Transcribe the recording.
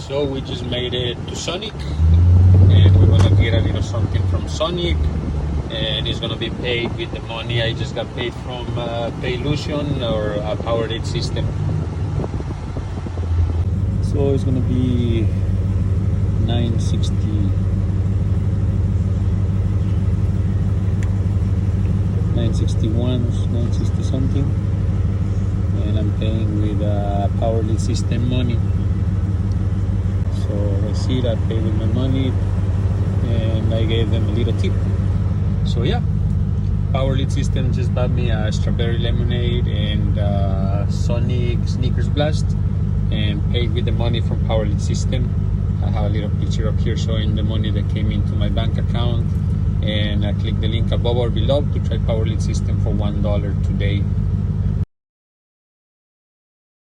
So we just made it to Sonic, and we're gonna get a little something from Sonic, and it's gonna be paid with the money I just got paid from Paylution or a Powerade system. So it's gonna be 960. 961, 960 something, and I'm paying with Powerade system money. So that's it. I paid with my money, and I gave them a little tip. So yeah, Powerade system just bought me a strawberry lemonade and Sonic Snickers Blast, and paid with the money from Powerade system. I have a little picture up here showing the money that came into my bank account, and I click the link above or below to try Powerade system for $1 today.